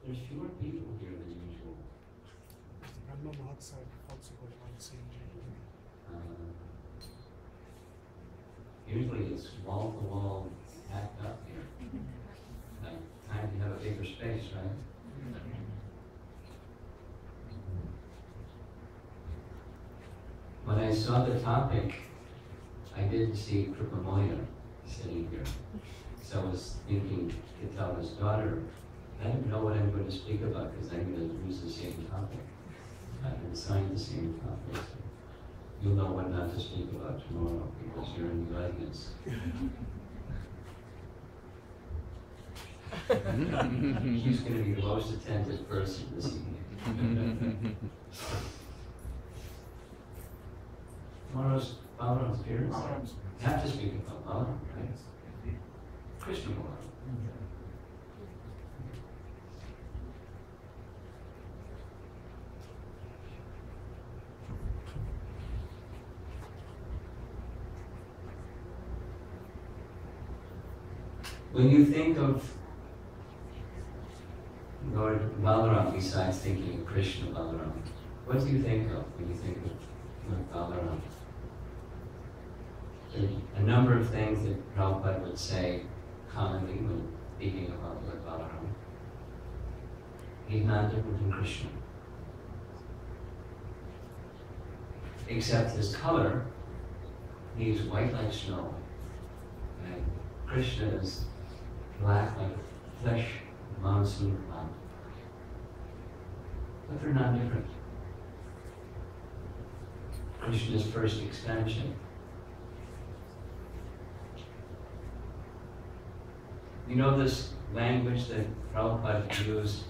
There's fewer people here than usual. Brahma Mahotsav also goes on the same day. Usually it's wall to wall packed up here. Like, time to have a bigger space, right? When I saw the topic, I didn't see Kripamoya sitting here. So I was thinking to tell his daughter, I don't know what I'm going to speak about because I'm going to use the same topic. I've been assigned the same topic. So you'll know what not to speak about tomorrow because you're in the audience. She's going to be the most attentive person this evening. Tomorrow's Balarama's appearance. You have to speak about Balarama, right? Krishna Balarama. When you think of Lord Balarama, besides thinking of Krishna Balarama, what do you think of when you think of Lord Balarama? There are a number of things that Prabhupada would say commonly when speaking about Lord Balarama. He's not different from Krishna. Except his color, he's white like snow. And Krishna is black like a flesh monsoon cloud. But they're not different. Krishna's first expansion. You know this language that Prabhupada used,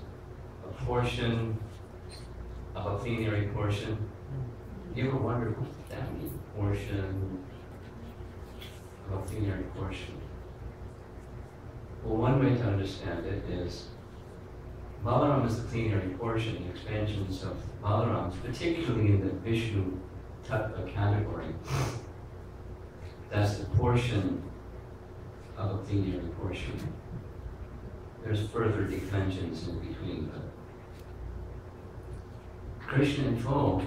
a portion of a plenary portion? You ever wonder what does that mean? Portion of a plenary portion. Well, one way to understand it is Balarama is the plenary portion, the expansions of Balarama, particularly in the Vishnu Tattva category. That's the portion of a plenary portion. There's further declensions in between, but Krishna in full.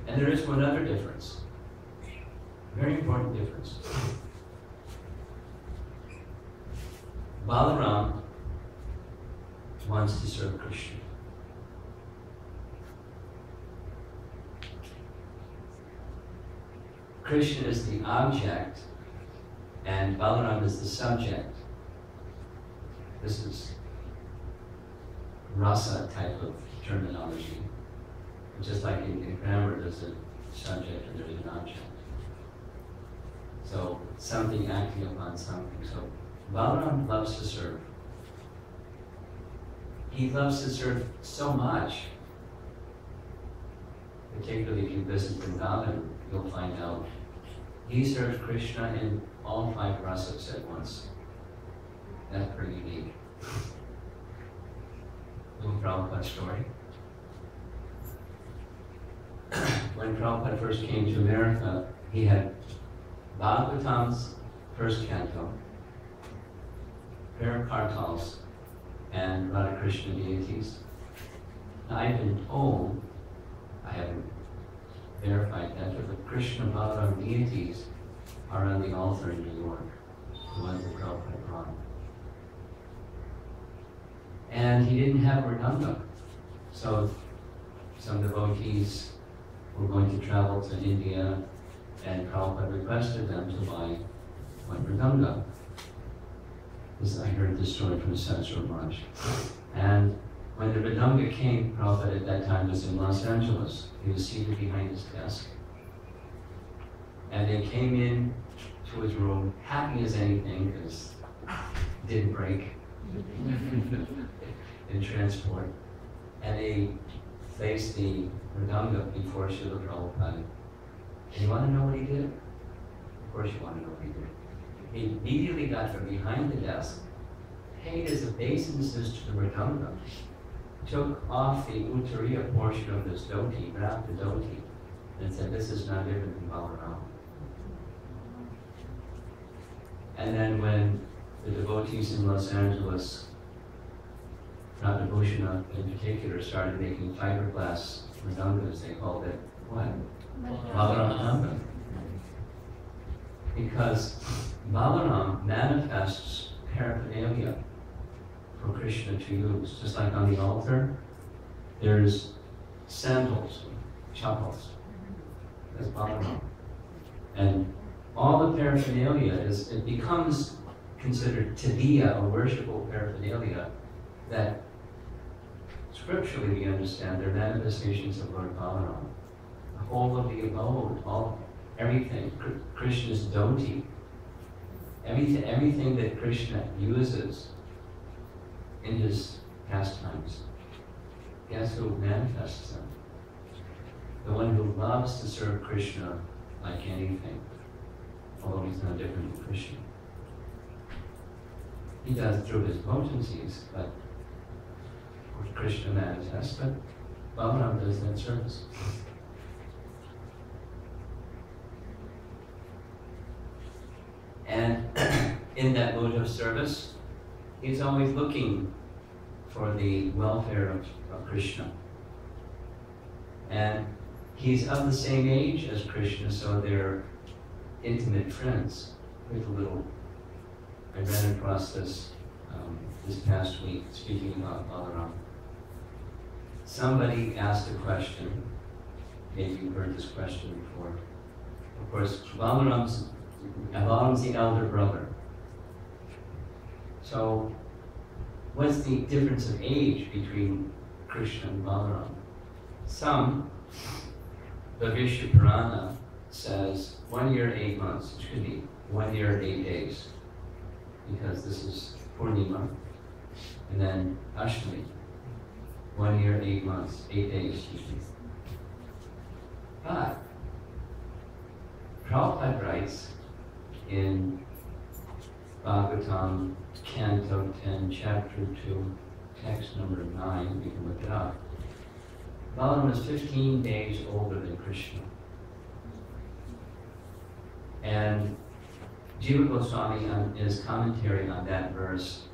And there is one other difference, very important difference. Balaram wants to serve Krishna. Krishna is the object and Balaram is the subject. This is rasa type of terminology. Just like in grammar, there's a subject and there's an object. So something acting upon something. So Balaram loves to serve. He loves to serve so much. Particularly if you visit Vrindavan, you'll find out he serves Krishna in all 5 rasas at once. That's pretty unique. Little Prabhupada story. When Prabhupada first came to America, he had Bhagavatam's first canto, prayer kartals, and Radha Krishna deities. Now, I've been told, I haven't verified that, but the Krishna Balaram deities are on the altar in New York, the ones that Prabhupada brought. And he didn't have Mridanga, so some devotees were going to travel to India, and Prabhupada requested them to buy one Mridanga. I heard this story from Satsur Maharaj. And when the Mridanga came, Prabhupada at that time was in Los Angeles. He was seated behind his desk. And they came in to his room, happy as anything, because it didn't break in transport. And they placed the Mridanga before Srila Prabhupada. And you want to know what he did? Of course you want to know what he did. He immediately got from behind the desk, paid his obeisances to the Mridanga, took off the Uttariya portion of this dhoti, wrapped the dhoti, and said, "This is not different from Balarama." And then when the devotees in Los Angeles, Radha Bhushana in particular, started making fiberglass Mridangas, they called it what? Balaram. Because Balaram manifests paraphernalia for Krishna to use. Just like on the altar, there's sandals, chappals. That's Balaram. And all the paraphernalia it becomes considered tadiya, or worshipful paraphernalia, that scripturally we understand they're manifestations of Lord Balaram. The whole of the abode, everything, Krishna's dhoti, everything that Krishna uses in his pastimes. Guess who manifests them? The one who loves to serve Krishna like anything, although he's not different from Krishna. He does through his potencies, but Krishna manifests, but Balaram does that service. And in that mood of service. He's always looking for the welfare of Krishna. And he's of the same age as Krishna, so they're intimate friends. I ran across this this past week, speaking about Balarama. Somebody asked a question, maybe you've heard this question before. Of course, Balarama's the elder brother. So, what's the difference of age between Krishna and Balarama? The Vishnu Purana says 1 year, 8 months. It should be 1 year, 8 days. Because this is Purnima. And then Ashtami. 1 year, 8 months, 8 days. But Prabhupada writes in Bhagavatam, Canto 10, Chapter 2, text number 9, you can look it up. Balarama is 15 days older than Krishna. And Jiva Goswami, in his commentary on that verse,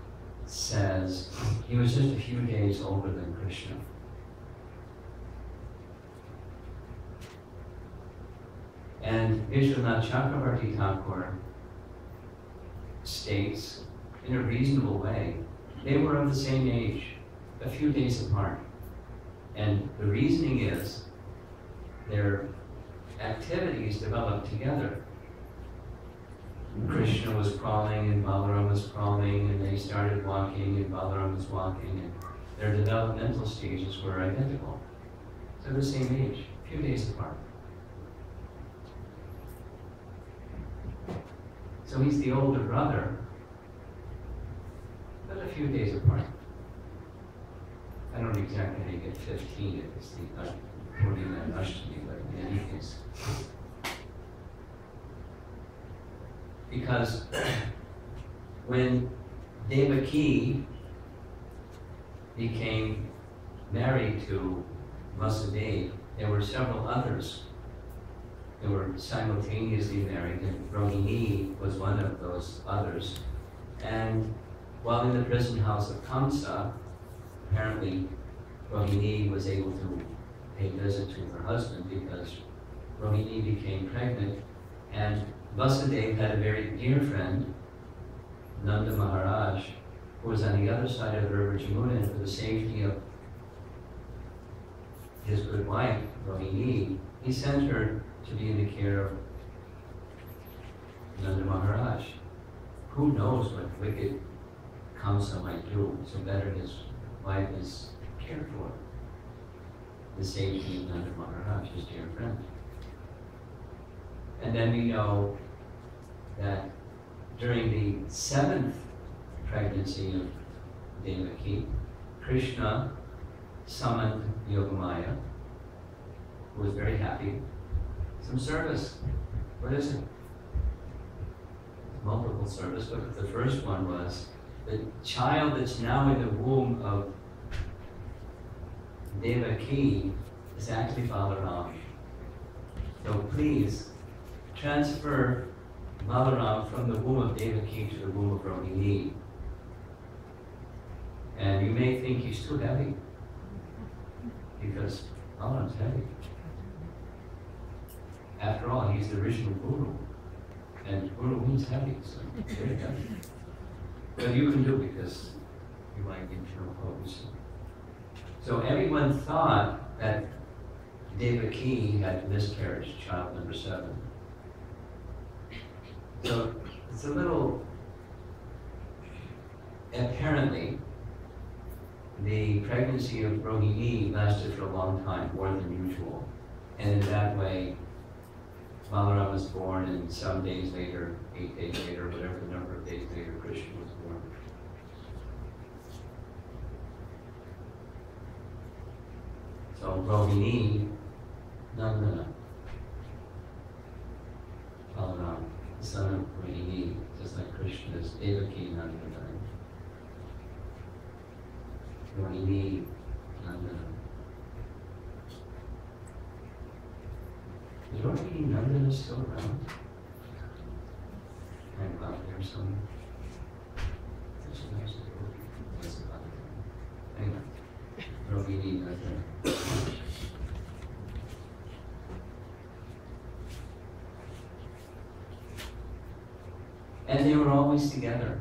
says he was just a few days older than Krishna. And Vishwanath Chakravarti Thakur states, in a reasonable way, they were of the same age, a few days apart. And the reasoning is their activities developed together. Krishna was crawling and Balarama was crawling, and they started walking and Balarama was walking, and their developmental stages were identical. So the same age, a few days apart. So he's the older brother, but a few days apart. I don't know exactly how you get 15 if it's the Purnima and Ashtami, but in any case. Because when Devaki became married to Vasudeva, there were several others who were simultaneously married, and Rohini was one of those others. And while in the prison house of Kamsa, apparently Rohini was able to pay a visit to her husband because Rohini became pregnant, and Vasudeva had a very dear friend, Nanda Maharaj, who was on the other side of the river Jamuna, and for the safety of his good wife, Rohini, he sent her to be in the care of Nanda Maharaj. Who knows what wicked Kamsa might do, so better his wife is cared for. The safety of Nanda Maharaj, his dear friend. And then we know that during the 7th pregnancy of Devaki, Krishna summoned Yogamaya, who was very happy, some service. What is it? Multiple service, but the first one was the child that's now in the womb of Devaki is actually Balarama. So please transfer Balarama from the womb of Devaki to the womb of Rohini. And you may think he's too heavy, because Balarama's heavy. After all, he's the original Guru, and Guru means heavy, so very heavy. But you can do it because you like internal potency. So everyone thought that Devaki had miscarriage, child number 7. So it's a little, apparently, the pregnancy of Rohini lasted for a long time, more than usual. And in that way, Balarama was born, and some days later, 8 days later, whatever the number of days later, Krishna was born. So Rohini, Nandana, Balarama, the son of Rohini, just like Krishna is Devaki Nandana. Rohini, Nandana. Is Rohini Nandana still around? And out there somewhere. Anyway, Rohini right there. And they were always together.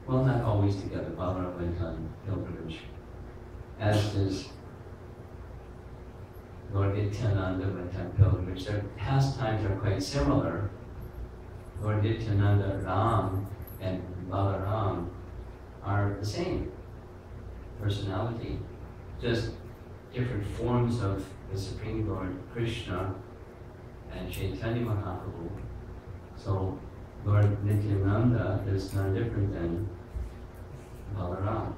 Well, not always together. Balarama went on pilgrimage, as does Lord Nityananda went on pilgrimage. Their pastimes are quite similar. Lord Nityananda, Ram, and Balaram are the same personality, just different forms of the Supreme Lord Krishna and Chaitanya Mahaprabhu. So Lord Nityananda is none different than Balaram.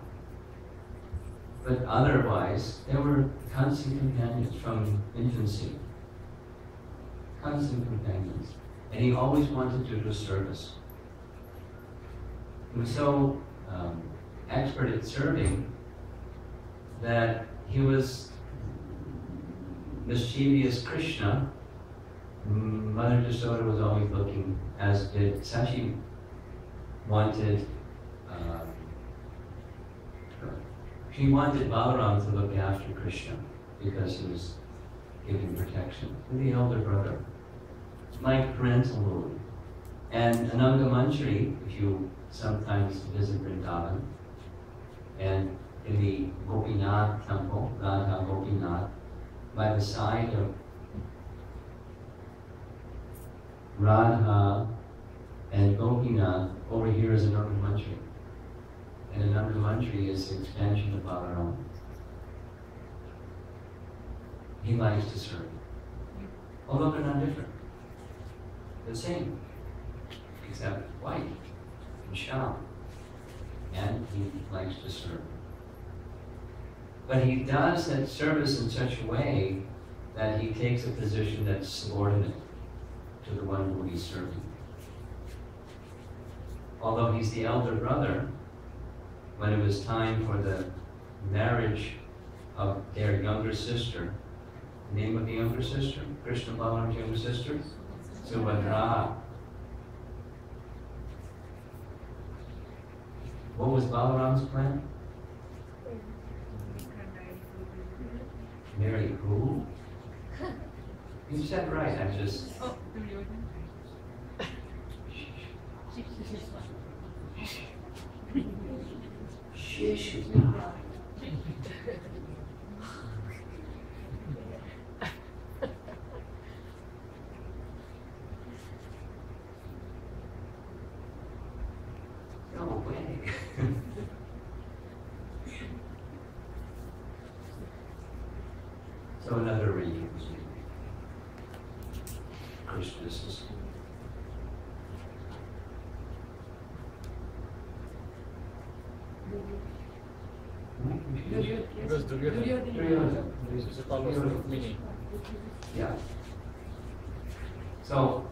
But otherwise, they were constant companions from infancy. Constant companions. And he always wanted to do service. He was so expert at serving that he was mischievous Krishna. Mother Jasoda was always looking, as did Sachi wanted. She wanted Balaram to look after Krishna because he was giving protection to the elder brother, like parental rule. And Ananga Manjari, if you sometimes visit Vrindavan, and in the Gopinath temple, Radha Gopinath, by the side of Radha and Gopinath, over here is Ananga Manjari. And Ananga Manjari is the expansion of Balarama. He likes to serve. Although they're not different. They're the same. Except white and shallow. And he likes to serve. But he does that service in such a way that he takes a position that's subordinate to the one who he's serving. Although he's the elder brother, when it was time for the marriage of their younger sister, the name of the younger sister, Krishna Balaram's younger sister, Subhadra. What was Balaram's plan? Marry who? You said right, I just... Shish. No way. So another reason. Krishna's is because Duryodhana is a call of Rukmini. Yeah. So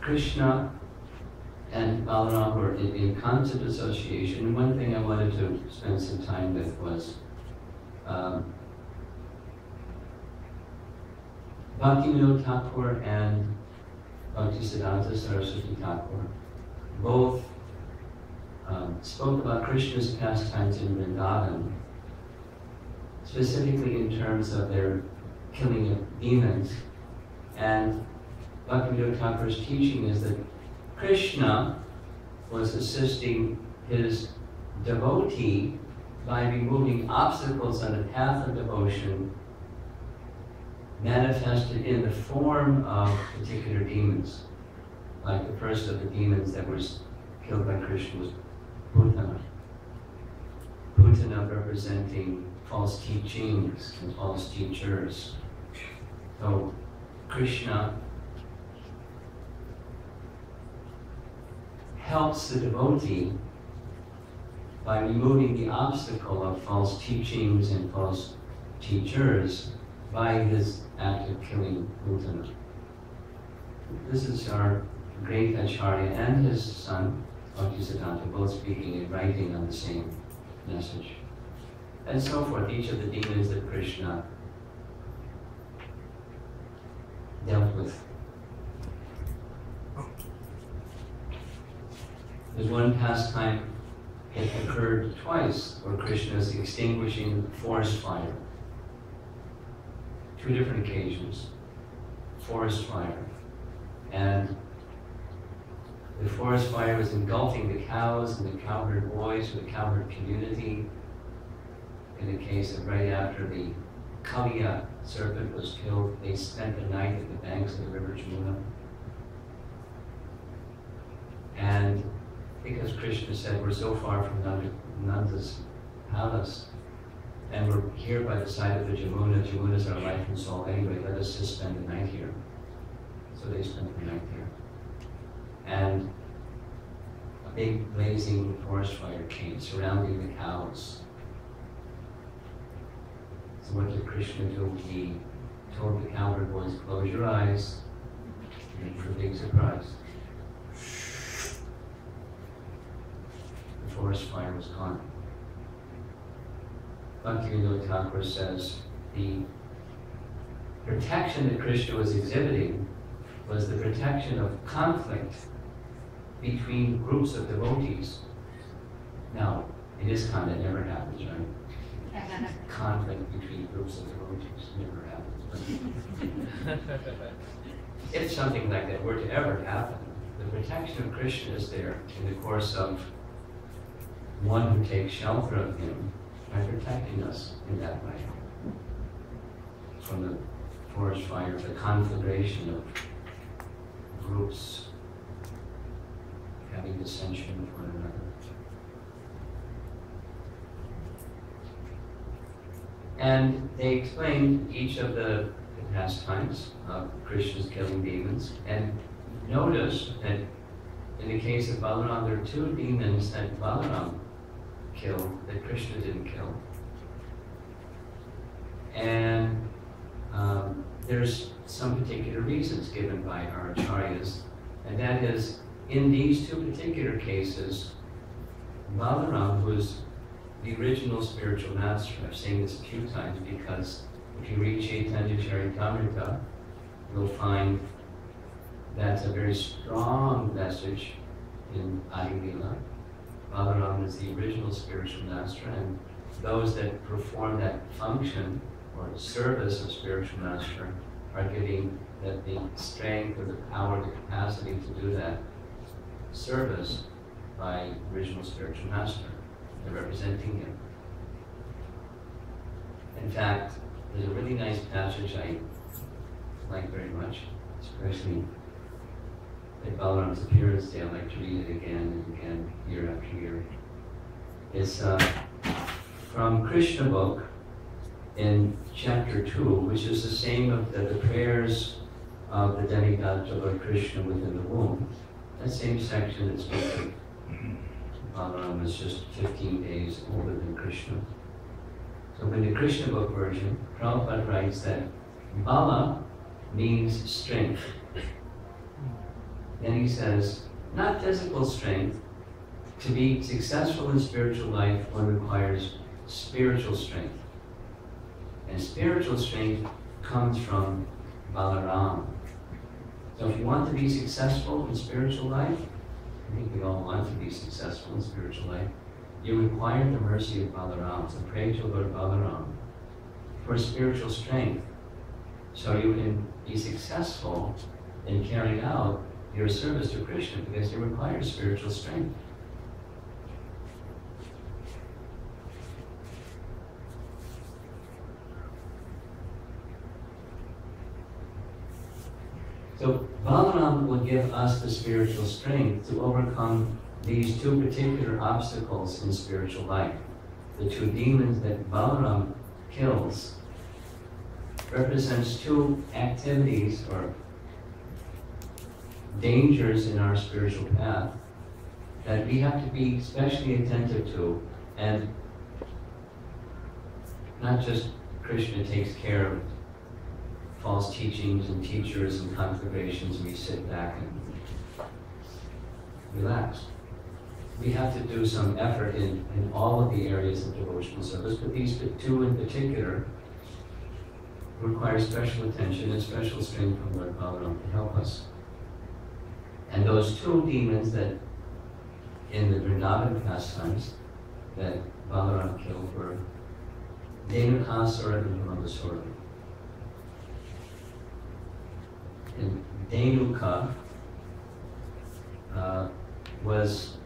Krishna and Balaram were in constant association. And one thing I wanted to spend some time with was Bhaktivinoda Thakur and Bhaktisiddhanta Saraswati Thakur both spoke about Krishna's pastimes in Vrindavan, specifically in terms of their killing of demons. And Bhaktivinoda Thakur's teaching is that Krishna was assisting his devotee by removing obstacles on the path of devotion manifested in the form of particular demons. Like the first of the demons that was killed by Krishna was Putana. Putana representing false teachings and false teachers. So Krishna helps the devotee by removing the obstacle of false teachings and false teachers by his act of killing Putana. This is our great Acharya and his son, Bhaktisiddhanta, both speaking and writing on the same message. and so forth, each of the demons that Krishna dealt with. There's one pastime that occurred twice where Krishna is extinguishing forest fire. Two different occasions. Forest fire. And the forest fire was engulfing the cows and the cowherd boys, or the cowherd community. In the case of right after the Kaliya serpent was killed, they spent the night at the banks of the river Jamuna. And because Krishna said, we're so far from Nanda's palace, and we're here by the side of the Jamuna. Jamuna is our life and soul anyway. Let us just spend the night here. So they spent the night there. And a big blazing forest fire came, surrounding the cows. So what did Krishna do? He told the cowherd boys, close your eyes, and for a big surprise, the forest fire was gone. Bhaktivinoda Thakur says the protection that Krishna was exhibiting was the protection of conflict between groups of devotees. Now, in ISKCON that never happens, right? Conflict between groups of devotees never happens. But if something like that were to ever happen, the protection of Krishna is there in the course of one who takes shelter of him by protecting us in that way from the forest fire, the conflagration of groups having dissension with one another. And they explained each of the pastimes of Krishna's killing demons. And notice that in the case of Balarama, there are two demons that Balarama killed that Krishna didn't kill. And there's some particular reasons given by our acharyas, and that is, in these two particular cases, Balarama was the original spiritual master. I've seen this a few times because if you read Chaitanya Charitamrita, you'll find that's a very strong message in Adi Lila. Balarama is the original spiritual master, and those that perform that function or service of spiritual master are getting that the strength or the power, the capacity to do that service by original spiritual master. They're representing him. In fact, there's a really nice passage I like very much, especially at Balarama's appearance day. I like to read it again and again, year after year. It's from Krishna book in chapter 2, which is the same of the prayers of the demigods of Lord Krishna within the womb. That same section that speaks of Balarama is just 15 days older than Krishna. So in the Krishna book version, Prabhupada writes that Bala means strength. Then he says, not physical strength. To be successful in spiritual life, one requires spiritual strength. And spiritual strength comes from Balarama. So if you want to be successful in spiritual life, I think we all want to be successful in spiritual life, you require the mercy of Balarama. So pray to Lord Balarama for spiritual strength, so you can be successful in carrying out your service to Krishna, because you require spiritual strength. So Balarama will give us the spiritual strength to overcome these two particular obstacles in spiritual life. The two demons that Balarama kills represents two activities or dangers in our spiritual path that we have to be especially attentive to, and not just Krishna takes care of false teachings and teachers and conflagrations and we sit back and relax. we have to do some effort in all of the areas of devotional service, but these two in particular require special attention and special strength from Lord Balaram to help us. And those two demons that in the Vrindavan pastimes that Balaram killed were Dhenukasura and Brahmasura. And Dhenuka was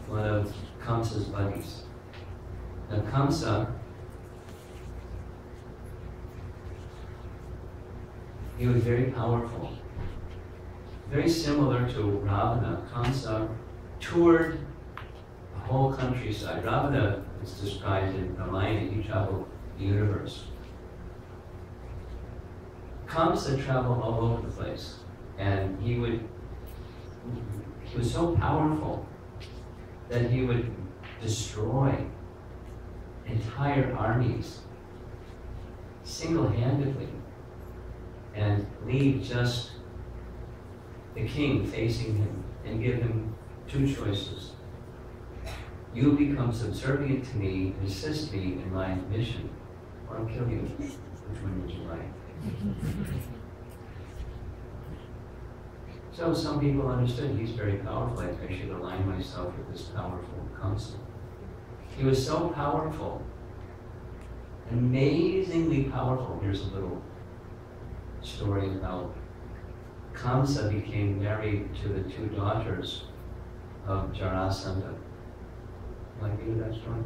one of Kamsa's buddies. Now Kamsa, he was very powerful. Very similar to Ravana. Kamsa toured the whole countryside. Ravana is described in Ramayana, he traveled the universe. Kamsa traveled all over the place, and he was so powerful that he would destroy entire armies single-handedly and leave just the king facing him and give him two choices. You become subservient to me and assist me in my mission, or I'll kill you. Which one would you like? So some people understood he's very powerful. I should align myself with this powerful Kamsa. He was so powerful, amazingly powerful. Here's a little story about Kamsa became married to the two daughters of Jarasandha. Want to hear that story?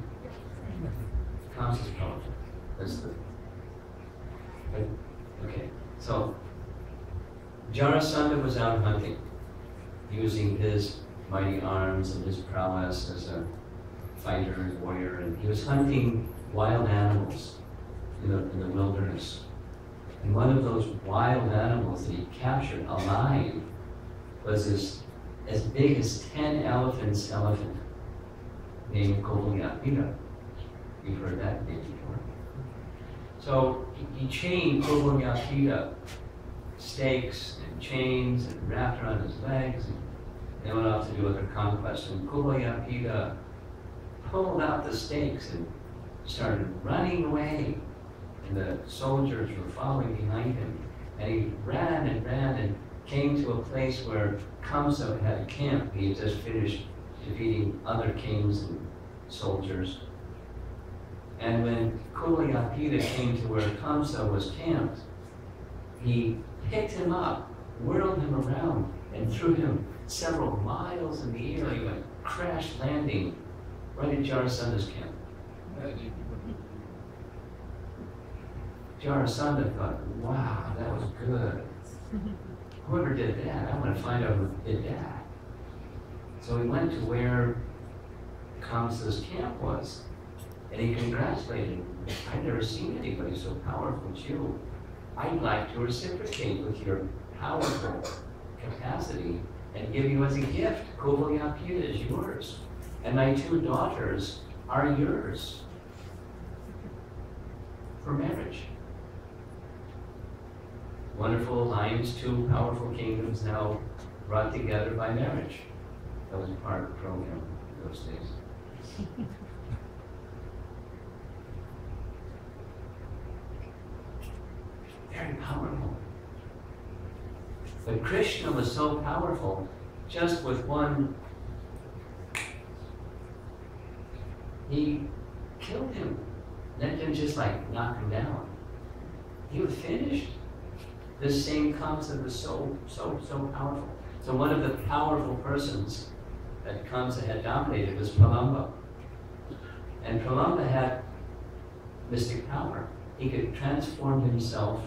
Kamsa's powerful. That's the... Okay, so Jarasandha was out hunting, using his mighty arms and his prowess as a fighter and warrior, and he was hunting wild animals in the wilderness. And one of those wild animals that he captured alive was this as big as 10 elephants elephant named Kovalyapita. You've heard that name before. So he chained Kovalyapita, stakes and chains, and wrapped around his legs, and they went off to do other conquests. And Kovalyapita pulled out the stakes and started running away. And the soldiers were following behind him. And he ran and came to a place where Kamsa had a camp. He had just finished defeating other kings and soldiers. And when Kovalyapita came to where Kamsa was camped, he picked him up, whirled him around, and threw him several miles in the air. He went crash landing right at Jarasandha's camp. Jarasandha thought, wow, that was good. Whoever did that, I want to find out who did that. So he went to where Kamsa's camp was, and he congratulated him. I've never seen anybody so powerful as you. I'd like to reciprocate with your powerful capacity and give you as a gift. Kovalyapita is yours, and my two daughters are yours for marriage. Wonderful alliance, two powerful kingdoms now brought together by marriage. That was part of the program in those days. Very powerful. But Krishna was so powerful, just with one, he killed him. That didn't just like knock him down. He was finished. This same Kamsa was so powerful. So one of the powerful persons that Kamsa had dominated was Pralamba. And Pralamba had mystic power. He could transform himself,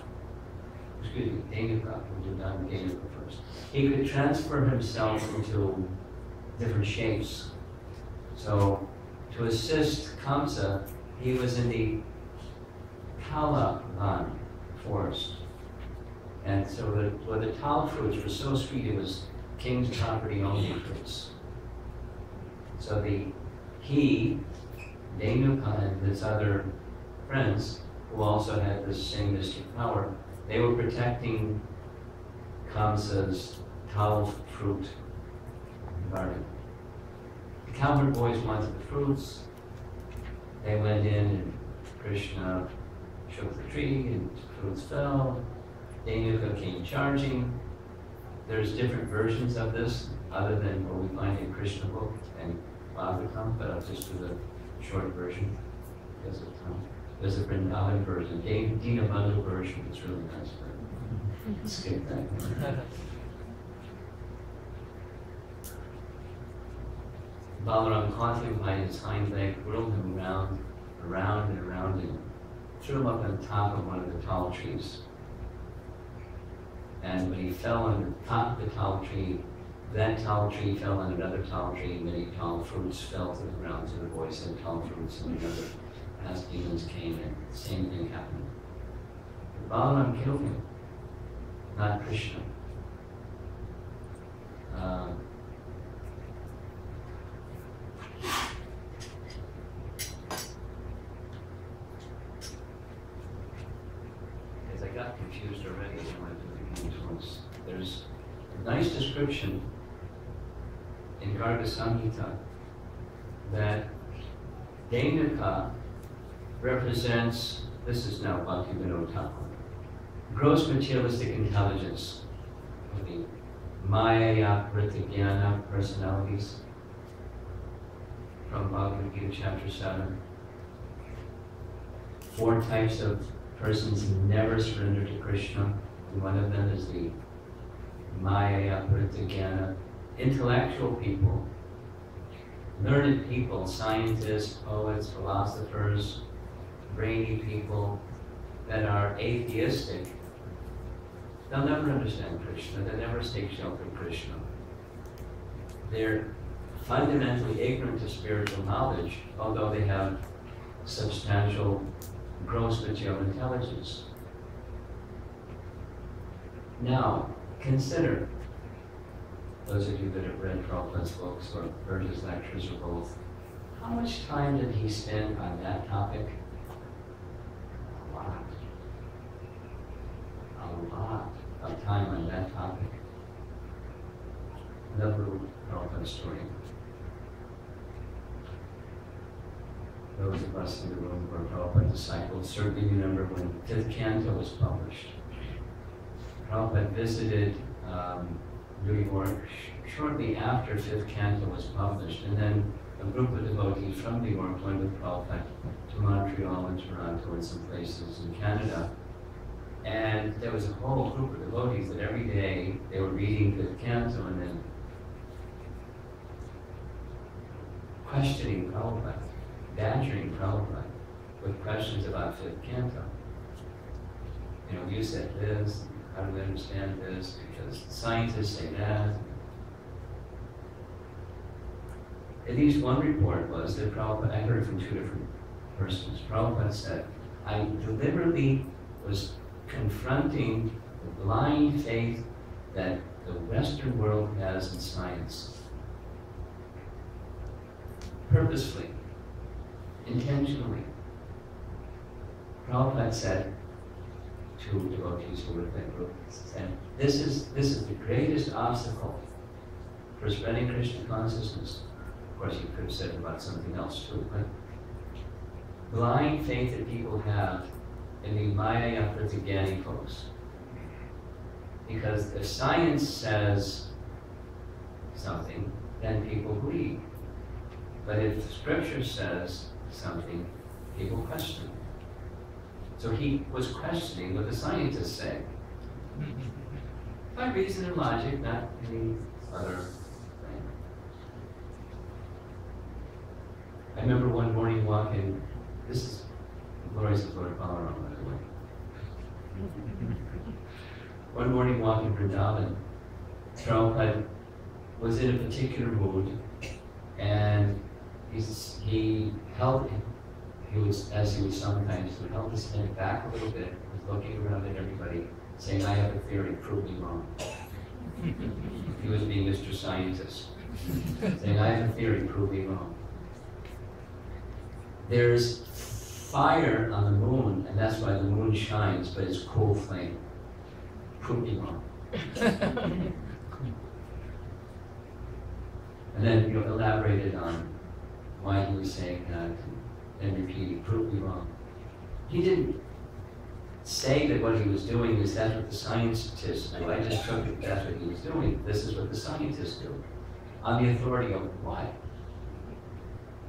excuse me, Dhenuka, we'll do that Dhenuka first. He could transform himself into different shapes. So to assist Kamsa, he was in the Kalavan forest. And so the tal fruits were so sweet, it was king's property only fruits. So he, Dhenuka, and his other friends, who also had this same mystic power, they were protecting Kamsa's tal fruit garden. cowherd boys wanted the fruits. They went in and Krishna shook the tree and fruits fell. Dhenuka came charging. There's different versions of this other than what we find in Krishna book and Bhagavatam, but I'll just do the short version because of time. There's a Vrindavan version, Dinabandhu version, it's really nice, but skip that. Balarama caught him by his hind leg, whirled him around and around him, threw him up on top of one of the tall trees. And when he fell on the top of the tall tree, that tall tree fell on another tall tree, and many tall fruits fell to the ground. So the boy said tall fruits, and the other past demons came, and the same thing happened. But Balarama killed him, not Krishna. Because I got confused already when I did the games once. There's a nice description in Garga Samhita that Dhenuka represents, this is now Bhakti Vinod Thakur, gross materialistic intelligence of the Maya Pratigyana personalities from Bhagavad Gita chapter 7. 4 types of persons never surrender to Krishna, and one of them is the Maya Pratigyana, intellectual people, learned people, scientists, poets, philosophers, brainy people that are atheistic. They'll never understand Krishna, they'll never take shelter of Krishna. They're fundamentally ignorant of spiritual knowledge, although they have substantial gross material intelligence. Now, consider, those of you that have read Prabhupada's books or heard his lectures or both, how much time did he spend on that topic? A lot. A lot of time on that topic. Another Prabhupada story. Those of us in the room who are Prabhupada disciples certainly remember when 5th Canto was published. Prabhupada visited New York shortly after 5th Canto was published, and then a group of devotees from New York went with Prabhupada to Montreal and Toronto and some places in Canada. And there was a whole group of devotees that every day they were reading 5th Canto and then questioning Prabhupada, badgering Prabhupada with questions about 5th Canto. You know, you said this, how do we understand this? Because scientists say that. At least one report was that Prabhupada, I heard from 2 different persons, Prabhupada said, I deliberately was confronting the blind faith that the Western world has in science. Purposefully, intentionally. Prabhupada said to devotees who were in that group, said, this is the greatest obstacle for spreading Krishna consciousness. Of course, he could have said about something else too, but blind faith that people have in the Maya Pratigyani folks. Because if science says something, then people believe. But if the scripture says something, people question. So he was questioning what the scientists say. By reason and logic, not any other thing. I remember one morning walking, this is the glories of Lord Balarama, by the way. One morning walking Vrindavan, Prabhupada was in a particular mood, and he held, as he would sometimes, he held his head back a little bit, was looking around at everybody, saying, I have a theory, prove me wrong. He was being Mr. Scientist, saying, I have a theory, prove me wrong. There's fire on the moon, and that's why the moon shines, but it's cool flame. Prove me wrong. And then elaborated on why he was saying that and repeated, prove me wrong. He didn't say that what he was doing is that's what the scientists do. I just took it that's what he was doing. This is what the scientists do. On the authority of what?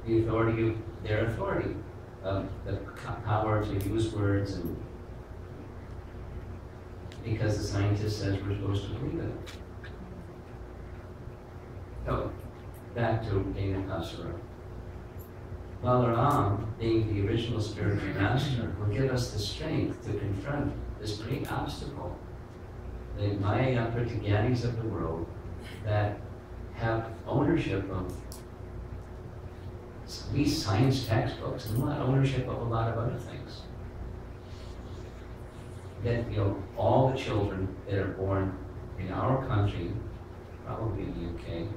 The authority of their authority. The power to use words, and because the scientist says we're supposed to believe it. So, back to Dhenukasura. Balarama, being the original spiritual master, will give us the strength to confront this great obstacle. The Maya Pratigyanis of the world that have ownership of at least science textbooks and not ownership of a lot of other things. That all the children that are born in our country, probably in the UK,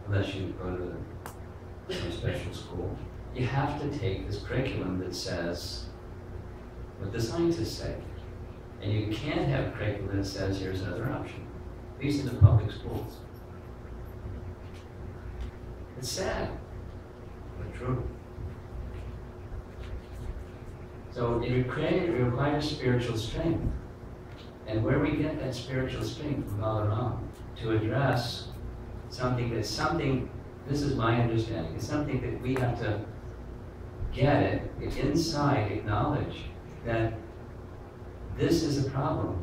unless you go to some special school, you have to take this curriculum that says what the scientists say. And you can't have curriculum that says here's another option. These are the public schools. It's sad, but true. So it requires spiritual strength. And where we get that spiritual strength from Balarama to address something, this is my understanding, it's something that we have to get it, inside acknowledge that this is a problem.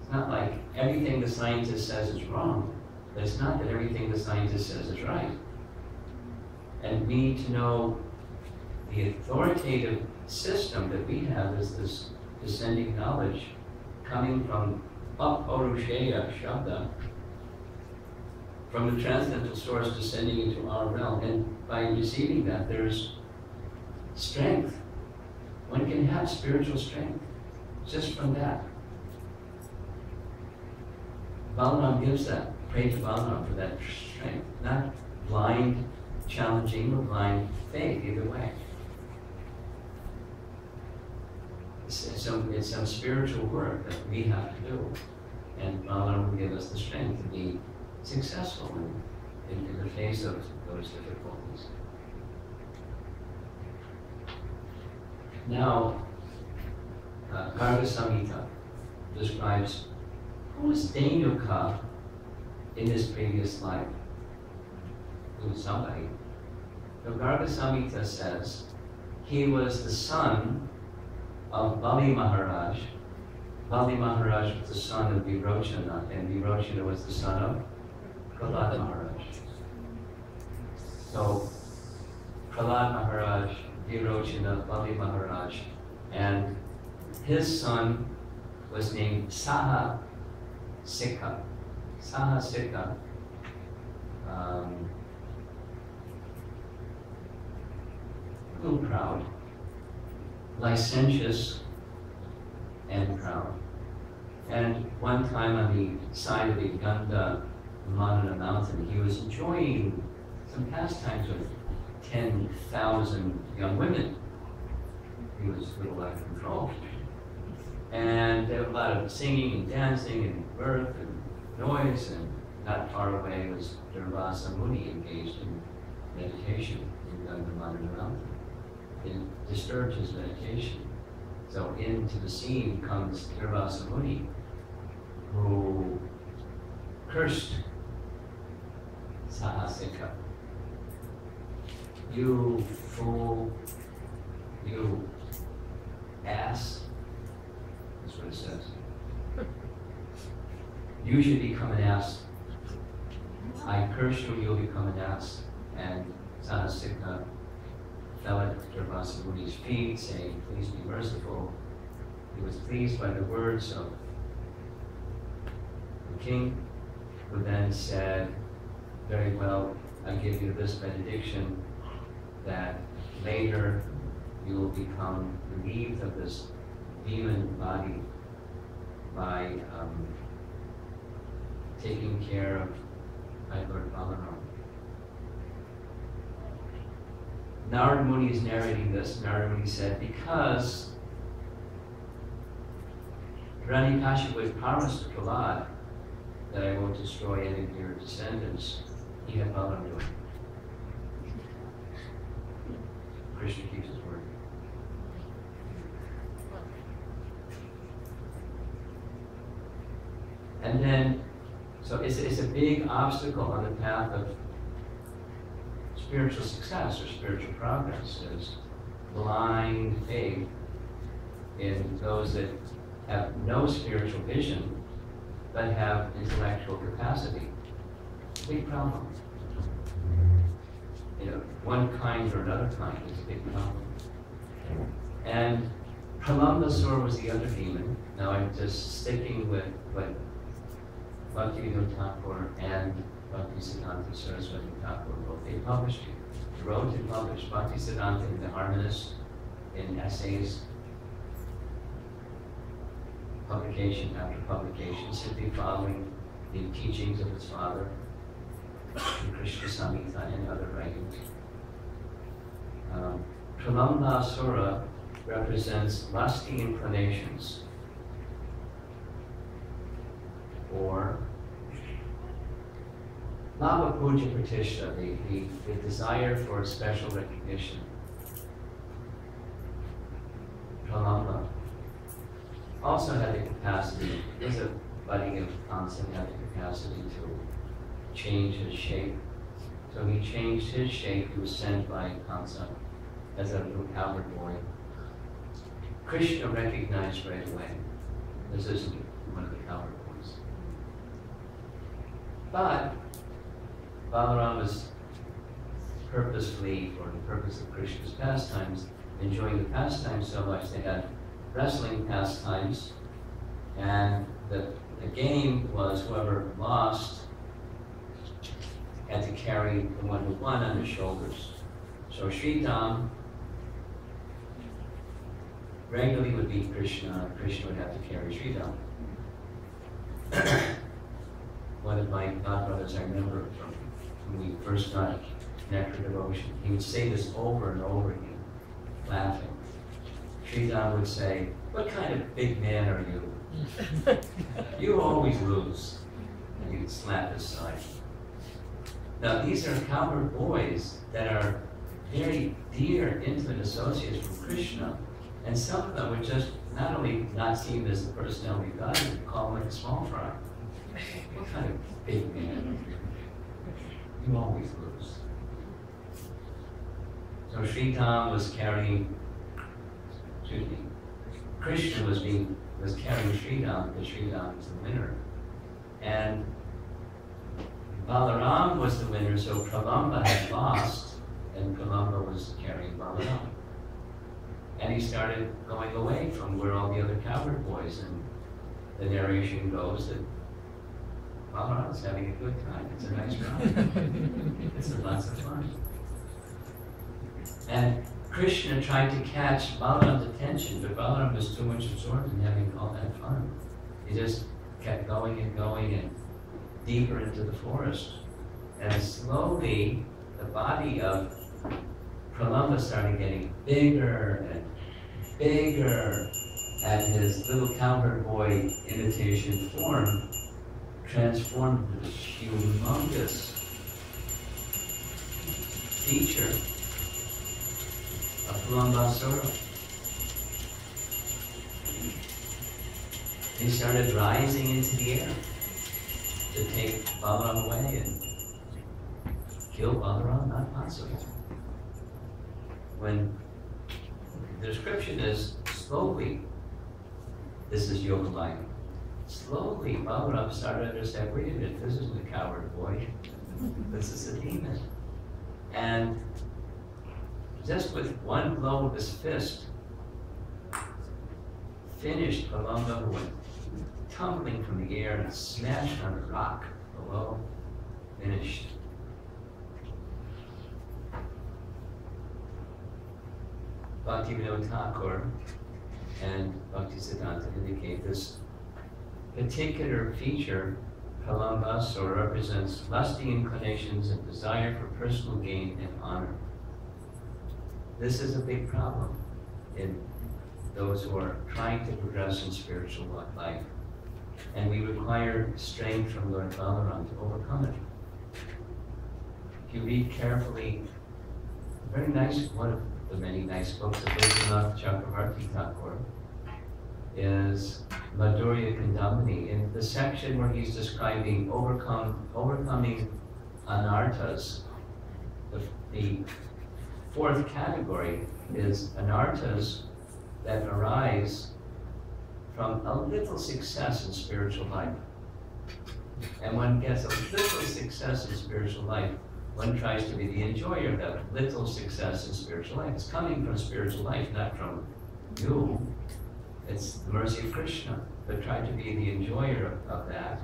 It's not like everything the scientist says is wrong, but it's not that everything the scientist says is right. And we need to know the authoritative system that we have is this descending knowledge coming from Apaurushaya Shabda, from the transcendental source descending into our realm. And by receiving that, there's strength. One can have spiritual strength just from that. Balaram gives that. Pray to Balaram for that strength. Not blind challenging or blind faith, either way. It's some spiritual work that we have to do. And Balaram will give us the strength to be successful in the face of those difficulties. Now, Garga Samhita describes who was Dhenuka in his previous life. Who was somebody. The Garga Samhita says he was the son of Bali Maharaj. Bali Maharaj was the son of Virochana, and Virochana was the son of Prahlad Maharaj. So, Prahlad Maharaj, Virochana, Bali Maharaj, and his son was named Saha Sikha. Saha Sikha. A little proud, licentious, and proud. And one time on the side of the Ganda Manana mountain, he was enjoying some pastimes with 10,000 young women. He was a little out of control. And there was a lot of singing and dancing and mirth and noise, and not far away was Durvasa Muni engaged in meditation in Ganda Manana mountain. It disturbed his meditation. So into the scene comes Durvasa Muni, who cursed Sahasika. You fool, you ass, that's what it says. You should become an ass. I curse you, you'll become an ass. And Sahasika fell at Durvasa Muni's feet, saying, please be merciful. He was pleased by the words of the king, who then said, very well, I give you this benediction, that later you will become relieved of this demon body by taking care of my Lord Balarama. Narada Muni is narrating this. Narada Muni said, because Hiranyakashipu was promised to Prahlad that I won't destroy any of your descendants, he had Balaram do it. Krishna keeps his word. And then, so it's a big obstacle on the path of spiritual success or spiritual progress, is blind faith in those that have no spiritual vision but have intellectual capacity. Big problem. You know, one kind or another kind is a big problem. And Pralambasura was the other demon. Now I'm just sticking with what Bhaktivinoda Thakur and Bhaktisiddhanta Saraswati Thakur wrote. They published it. They wrote and published. Bhaktisiddhanta in the Harmonist, in essays, publication after publication, simply following the teachings of his father, in Krishna Samhita and other writings. Pralambasura represents lusty inclinations, or Lava Puja Pratishtha, the desire for special recognition. Pralamba also had the capacity, was a budding of Kansa, had the capacity to change his shape. So he changed his shape. He was sent by Kansa as a little cowherd boy. Krishna recognized right away, this isn't one of the cowherd boys. But Balarama was purposefully, for the purpose of Krishna's pastimes, enjoying the pastimes so much, they had wrestling pastimes, and the game was whoever lost had to carry the one who won on his shoulders. So Sridham regularly would beat Krishna, and Krishna would have to carry Sridham. One of my godbrothers, I remember from when we first got Nectar Devotion, he would say this over and over again, laughing. Sridham would say, "What kind of big man are you? You always lose." And he'd slap his side. Now these are cowherd boys that are very dear, intimate associates from Krishna, and some of them would just not only not see him as the personality of God, but call him like a small fry. What kind of big man are you? You always lose. So Sridham was carrying, Krishna was carrying Sridham because Sridham was the winner. And Balaram was the winner, so Pralamba had lost, and Pralamba was carrying Balaram. And he started going away from where all the other cowherd boys, and the narration goes that Balaram is having a good time. It's a nice ride. It's lots of fun. And Krishna tried to catch Balaram's attention, but Balaram was too much absorbed in having all that fun. He just kept going and deeper into the forest. And slowly, the body of Pralamba started getting bigger and bigger, and his little cowherd boy imitation form transformed into this humongous feature of Pralambasura. He started rising into the air to take Balaram away and kill Balaram, not possible. When the description is slowly, this is Yogamaya, slowly Balaram started to understand, wait a minute, this isn't a cowherd boy, this is a demon. And just with one blow of his fist, finished Pralamba, who went tumbling from the air and smashed on a rock below, finished. Bhaktivinoda Thakur and Bhaktisiddhanta indicate this particular feature. Pralambasura represents lusty inclinations and desire for personal gain and honor. This is a big problem in those who are trying to progress in spiritual life. And we require strength from Lord Balaram to overcome it. if you read carefully, very nice, one of the many nice books of Vishwanath Chakravarti Thakur is Madhurya Kandamini, in the section where he's describing overcoming anarthas. The fourth category is anarthas that arise from a little success in spiritual life. And one gets a little success in spiritual life, one tries to be the enjoyer of that little success in spiritual life. It's coming from spiritual life, not from you. It's the mercy of Krishna. But try to be the enjoyer of that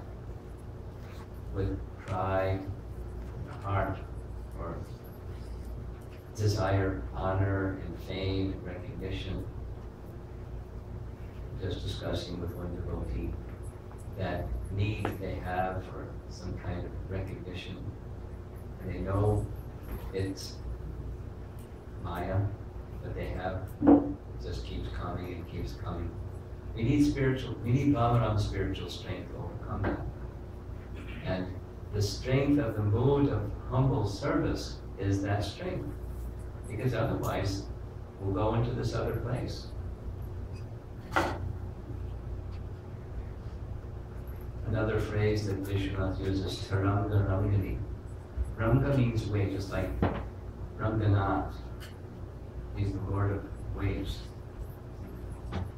with pride, heart, or desire, honor, and fame, and recognition. Just discussing with one devotee that need they have for some kind of recognition. And they know it's Maya, but they have, it just keeps coming and keeps coming. We need Balarama's spiritual strength to overcome that. And the strength of the mood of humble service is that strength. Because otherwise, we'll go into this other place. Another phrase that Vishwanath uses, Taranga Rangani. Ranga means wave, just like Ranganath. He's the Lord of waves.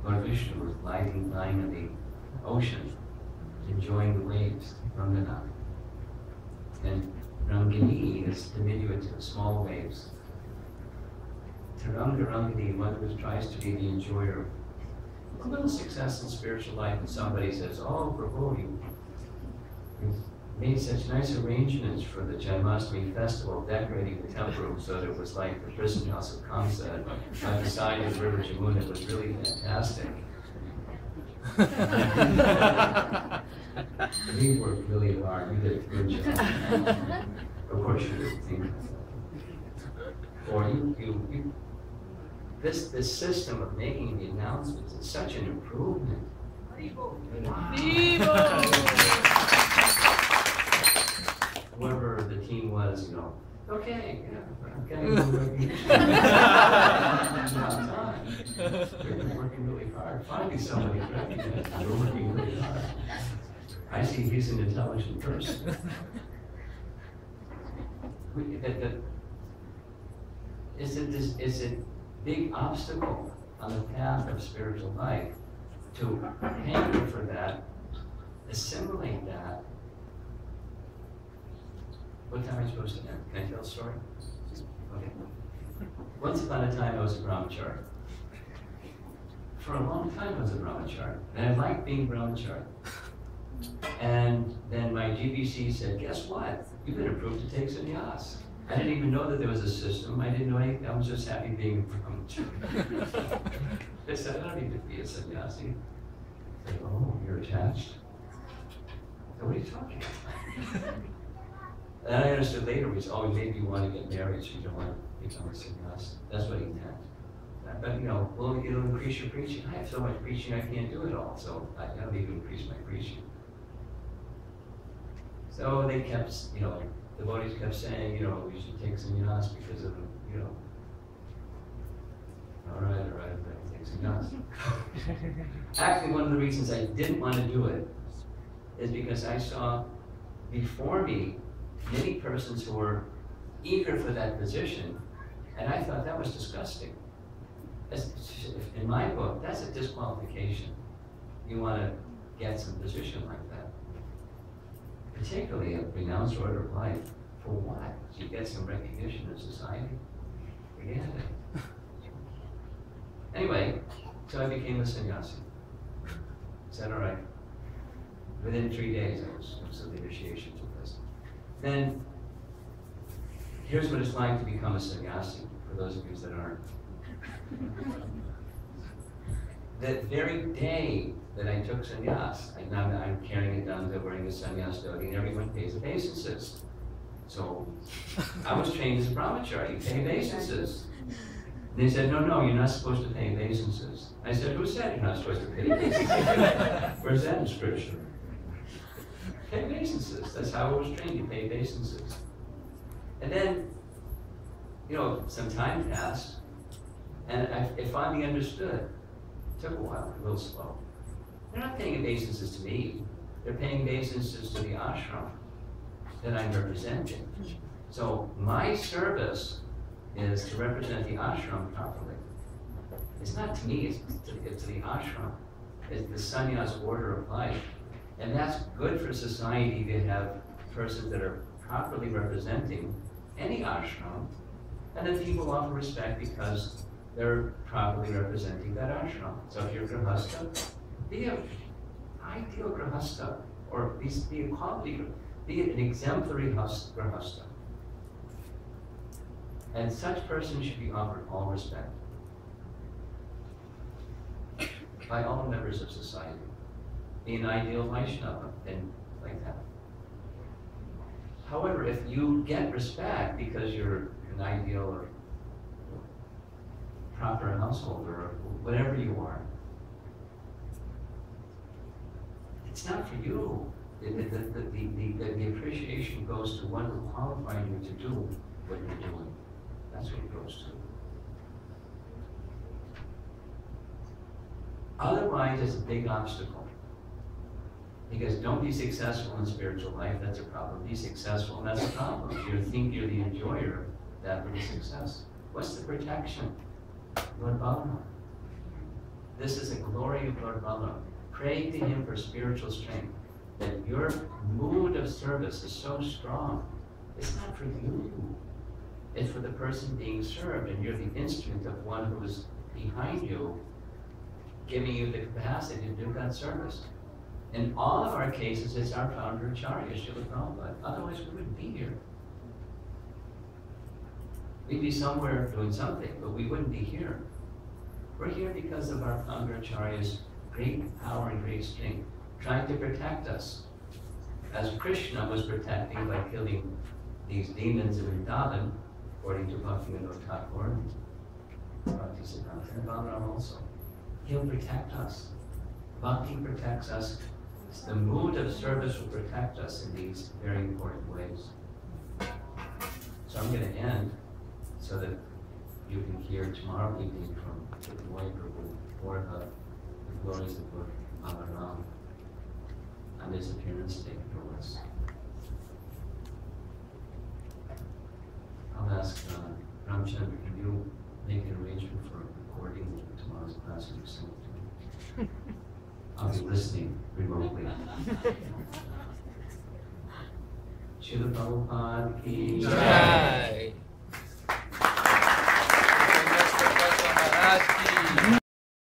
Lord Vishnu is lying on the ocean, enjoying the waves, Ranganath. And Rangini is diminutive, small waves. Taranga Rangani, one who tries to be the enjoyer of a little success in spiritual life, and somebody says, "Oh, Prabhu, you made such nice arrangements for the Janmashtami festival, decorating the temple room so that it was like the prison house of Kamsa, and by the side of the river Jamuna. It was really fantastic." We worked really hard. We did a good job. Of course, you didn't think that. Or this system of making the announcements is such an improvement. Whoever the team was, okay, yeah, okay, we're working really hard. Finally, somebody recognized we're working really hard. I see he's an intelligent person. Is it big obstacle on the path of spiritual life to hanker for that, assimilate that? What time am I supposed to end? Can I tell a story? Okay. Once upon a time I was a brahmachari. For a long time I was a brahmachari, and I liked being brahmachari. And then my GBC said, "Guess what? You've been approved to take sannyas." I didn't even know that there was a system. I didn't know anything. I was just happy being a brahmachari. They said, "I don't need to be a sannyasi." I said, "Oh, you're attached?" I said, "What are you talking about?" And I understood later, he said, "Oh, maybe you want to get married, so you don't want to become a sannyasi." That's what he meant. But well, it'll increase your preaching. I have so much preaching, I can't do it all, so I don't need to increase my preaching. So they kept, the devotees kept saying, we should take sannyas because of, all right, take sannyas. Actually, one of the reasons I didn't want to do it is because I saw before me many persons who were eager for that position, and I thought that was disgusting. In my book, that's a disqualification. You want to get some position like that. Particularly a renounced order of life. For what? You get some recognition in society? Forget it. Anyway, so I became a sannyasi. Is that all right? Within 3 days, so the initiation took place. Then, here's what it's like to become a sannyasi, for those of you that aren't. The very day that I took sannyas, I'm carrying it down to wearing a sannyas dhoti, and everyone pays obeisances. So I was trained as a brahmachari, you pay obeisances. And they said, no, you're not supposed to pay obeisances. I said, who said you're not supposed to pay obeisances? Where's that in scripture? Pay obeisances. That's how I was trained, you pay obeisances. And then, some time passed, and I finally understood. It took a while, a little slow. They're not paying obeisances to me. They're paying obeisances to the ashram that I'm representing. So my service is to represent the ashram properly. It's not to me, it's to the ashram. It's the sannyas order of life. And that's good for society to have persons that are properly representing any ashram, and then people offer respect because they're properly representing that ashram. So if you're grihastha, be an ideal grihastha, or at least be a quality, be an exemplary grihastha. And such persons should be offered all respect by all members of society. Be an ideal Vaishnava, and like that. However, if you get respect because you're an ideal or proper householder, or whatever you are, it's not for you. The appreciation goes to one who qualified you to do what you're doing. That's what it goes to. Otherwise, it's a big obstacle. Because don't be successful in spiritual life, that's a problem. Be successful, and that's a problem. You think you're the enjoyer of that little success. What's the protection? Lord Balarama. This is the glory of Lord Balarama. Pray to him for spiritual strength, that your mood of service is so strong. It's not for you. It's for the person being served, and you're the instrument of one who is behind you, giving you the capacity to do that service. In all of our cases, it's our founder, Acharya, Srila Prabhupada. Otherwise, we wouldn't be here. We'd be somewhere doing something, but we wouldn't be here. We're here because of our founder, Acharya's great power and great strength, trying to protect us. As Krishna was protecting by killing these demons in Vrindavan, according to Bhaktivinoda Thakur, Bhaktisiddhanta, and Balarama also. He'll protect us. Bhakti protects us. The mood of service will protect us in these very important ways. So I'm going to end so that you can hear tomorrow evening from the Towaco or the glories of Lord Balarama on his appearance day for us. I'll ask Ramchandra, can you make an arrangement for recording tomorrow's class and send it to me? I'll be listening remotely. Srila Prabhupada ki Jai.